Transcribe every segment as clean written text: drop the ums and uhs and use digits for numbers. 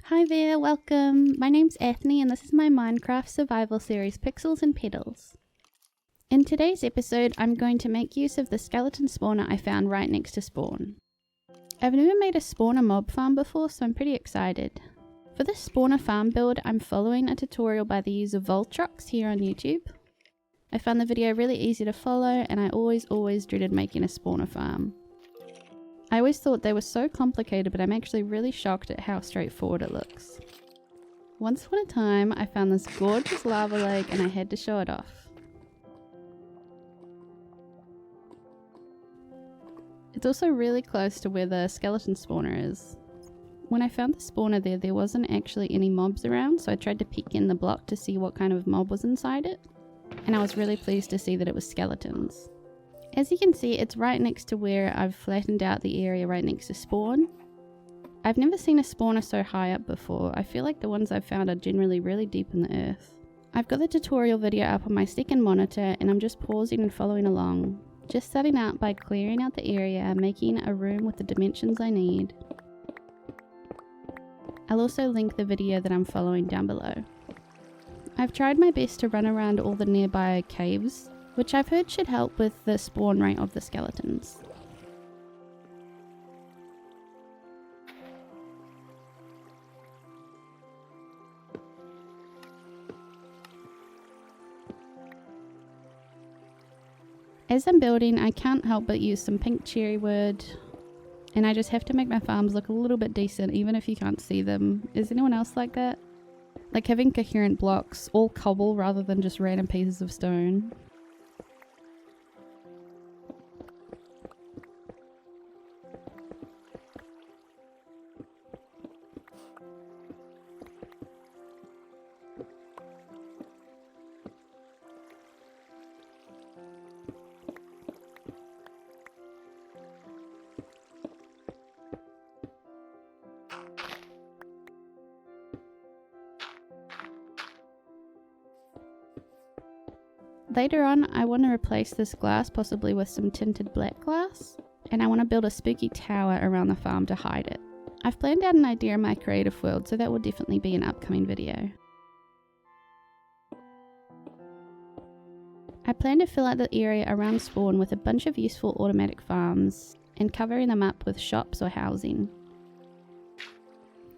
Hi there, welcome. My name's Athnei and this is my Minecraft survival series Pixels and Petals. In today's episode, I'm going to make use of the skeleton spawner I found right next to spawn. I've never made a spawner mob farm before, so I'm pretty excited. For this spawner farm build, I'm following a tutorial by the user Voltrox here on YouTube. I found the video really easy to follow and I always dreaded making a spawner farm. I always thought they were so complicated, but I'm actually really shocked at how straightforward it looks. Once upon a time, I found this gorgeous lava lake and I had to show it off. It's also really close to where the skeleton spawner is. When I found the spawner there wasn't actually any mobs around, so I tried to peek in the block to see what kind of mob was inside it, and I was really pleased to see that it was skeletons. As you can see, it's right next to where I've flattened out the area right next to spawn. I've never seen a spawner so high up before. I feel like the ones I've found are generally really deep in the earth. I've got the tutorial video up on my second monitor and I'm just pausing and following along. Just starting out by clearing out the area, making a room with the dimensions I need. I'll also link the video that I'm following down below. I've tried my best to run around all the nearby caves, which I've heard should help with the spawn rate of the skeletons. As I'm building, I can't help but use some pink cherry wood, and I just have to make my farms look a little bit decent even if you can't see them. Is anyone else like that? Like having coherent blocks, all cobble rather than just random pieces of stone. Later on, I want to replace this glass possibly with some tinted black glass, and I want to build a spooky tower around the farm to hide it. I've planned out an idea in my creative world, so that will definitely be an upcoming video. I plan to fill out the area around spawn with a bunch of useful automatic farms, and covering them up with shops or housing.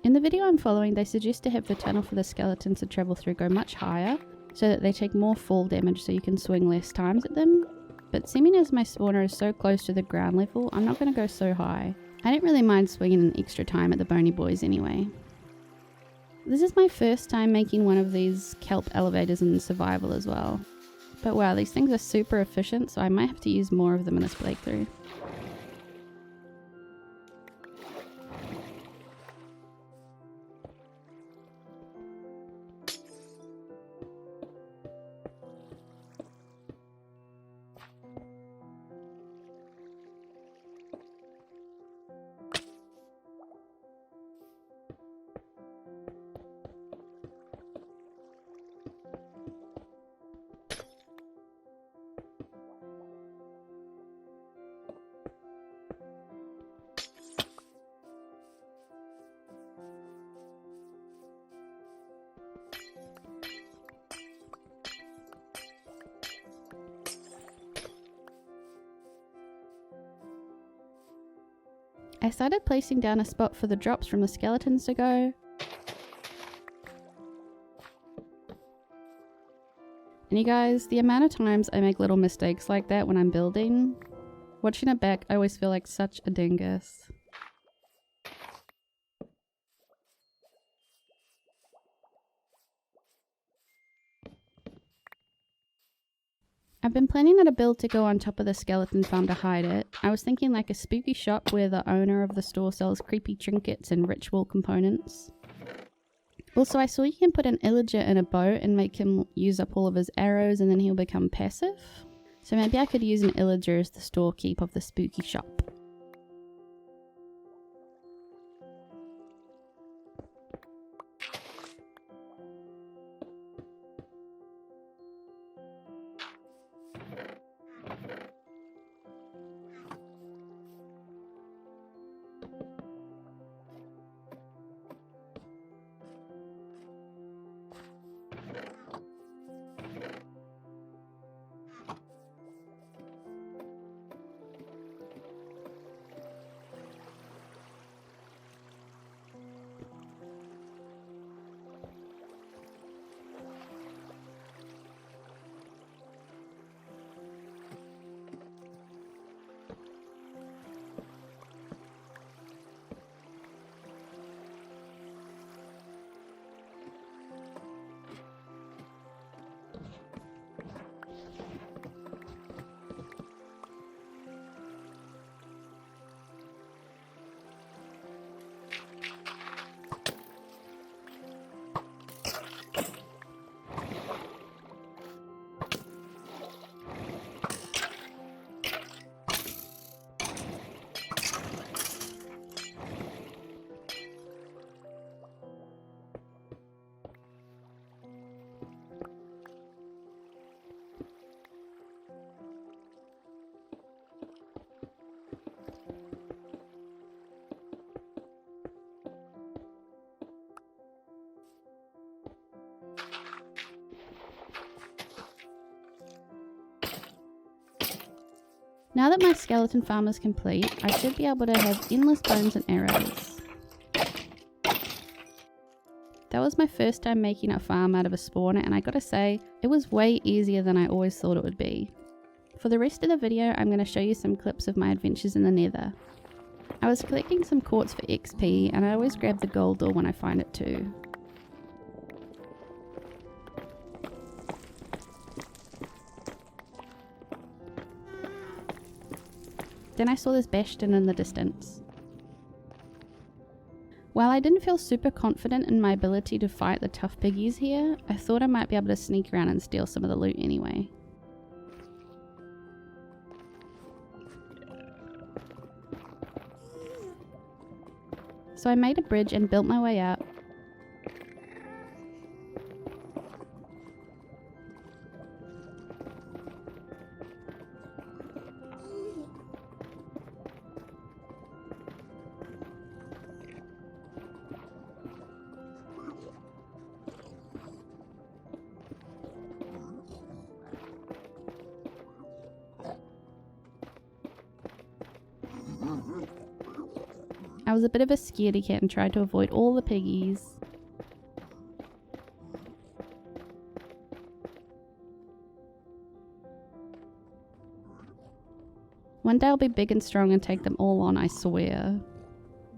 In the video I'm following, they suggest to have the tunnel for the skeletons to travel through go much higher, so that they take more fall damage so you can swing less times at them. But seeming as my spawner is so close to the ground level, I'm not going to go so high. I don't really mind swinging an extra time at the bony boys anyway. This is my first time making one of these kelp elevators in survival as well. But wow, these things are super efficient, so I might have to use more of them in this playthrough. I started placing down a spot for the drops from the skeletons to go. And you guys, the amount of times I make little mistakes like that when I'm building, watching it back, I always feel like such a dingus. I've been planning out a build to go on top of the skeleton farm to hide it. I was thinking like a spooky shop where the owner of the store sells creepy trinkets and ritual components. Also, I saw you can put an illager in a boat and make him use up all of his arrows and then he'll become passive. So maybe I could use an illager as the storekeep of the spooky shop. Now that my skeleton farm is complete, I should be able to have endless bones and arrows. That was my first time making a farm out of a spawner, and I gotta say, it was way easier than I always thought it would be. For the rest of the video, I'm going to show you some clips of my adventures in the Nether. I was collecting some quartz for XP, and I always grab the gold ore when I find it too. Then I saw this bastion in the distance. While I didn't feel super confident in my ability to fight the tough piggies here, I thought I might be able to sneak around and steal some of the loot anyway. So I made a bridge and built my way up. I was a bit of a scaredy cat and tried to avoid all the piggies. One day I'll be big and strong and take them all on, I swear.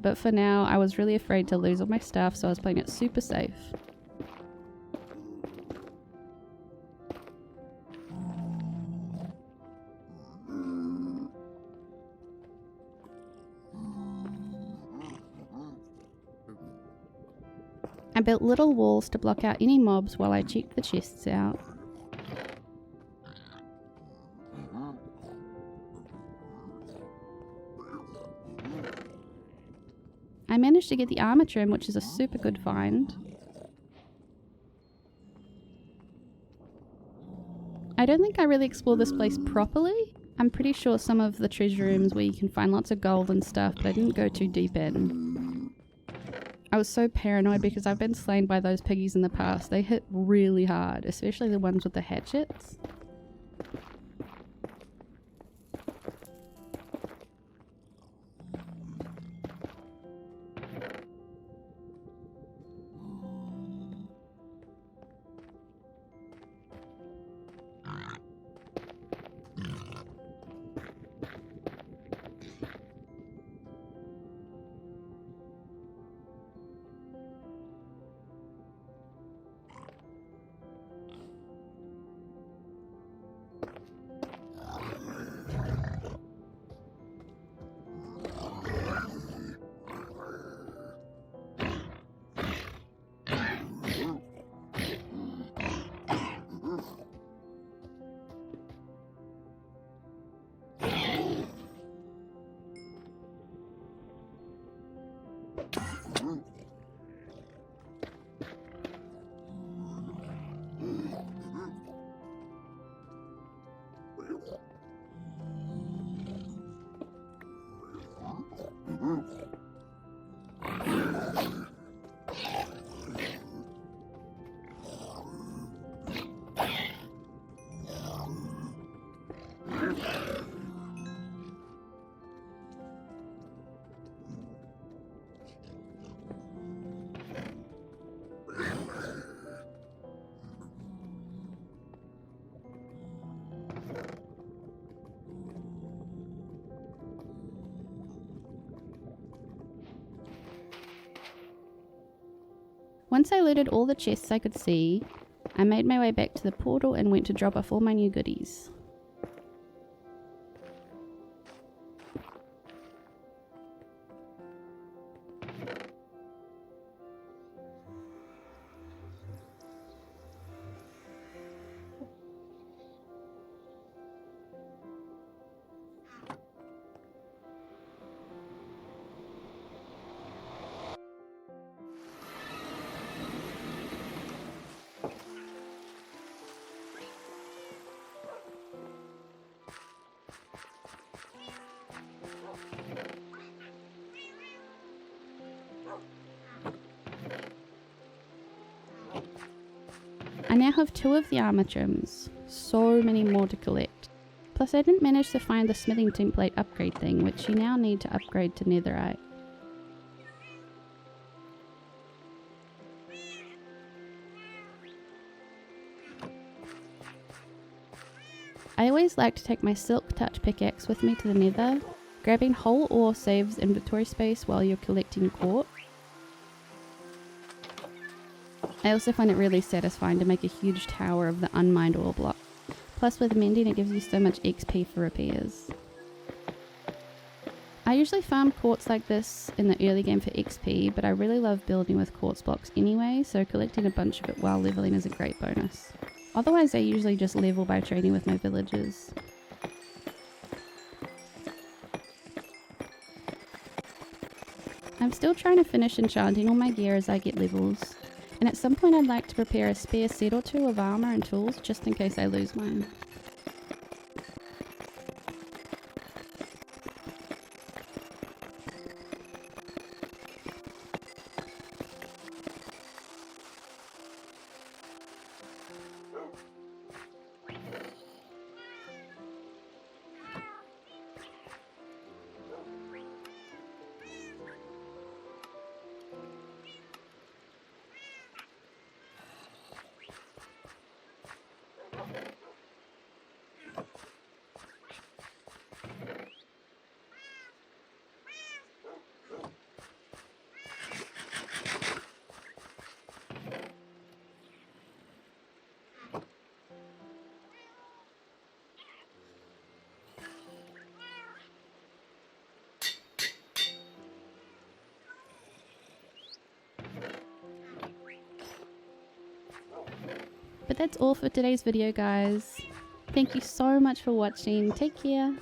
But for now, I was really afraid to lose all my stuff, so I was playing it super safe. I built little walls to block out any mobs while I checked the chests out. I managed to get the armor trim, which is a super good find. I don't think I really explored this place properly. I'm pretty sure some of the treasure rooms where you can find lots of gold and stuff, but I didn't go too deep in. I was so paranoid because I've been slain by those piggies in the past. They hit really hard, especially the ones with the hatchets. Once I looted all the chests I could see, I made my way back to the portal and went to drop off all my new goodies. I now have 2 of the armor trims, so many more to collect, Plus I didn't manage to find the smithing template upgrade thing, which you now need to upgrade to netherite. I always like to take my Silk Touch pickaxe with me to the nether. Grabbing whole ore saves inventory space while you're collecting quartz. I also find it really satisfying to make a huge tower of the unmined ore block. Plus with mending it gives you so much XP for repairs. I usually farm quartz like this in the early game for XP, but I really love building with quartz blocks anyway, so collecting a bunch of it while leveling is a great bonus. Otherwise I usually just level by trading with my villagers. I'm still trying to finish enchanting all my gear as I get levels, and at some point I'd like to prepare a spare set or two of armor and tools just in case I lose mine. But that's all for today's video, guys. Thank you so much for watching. Take care.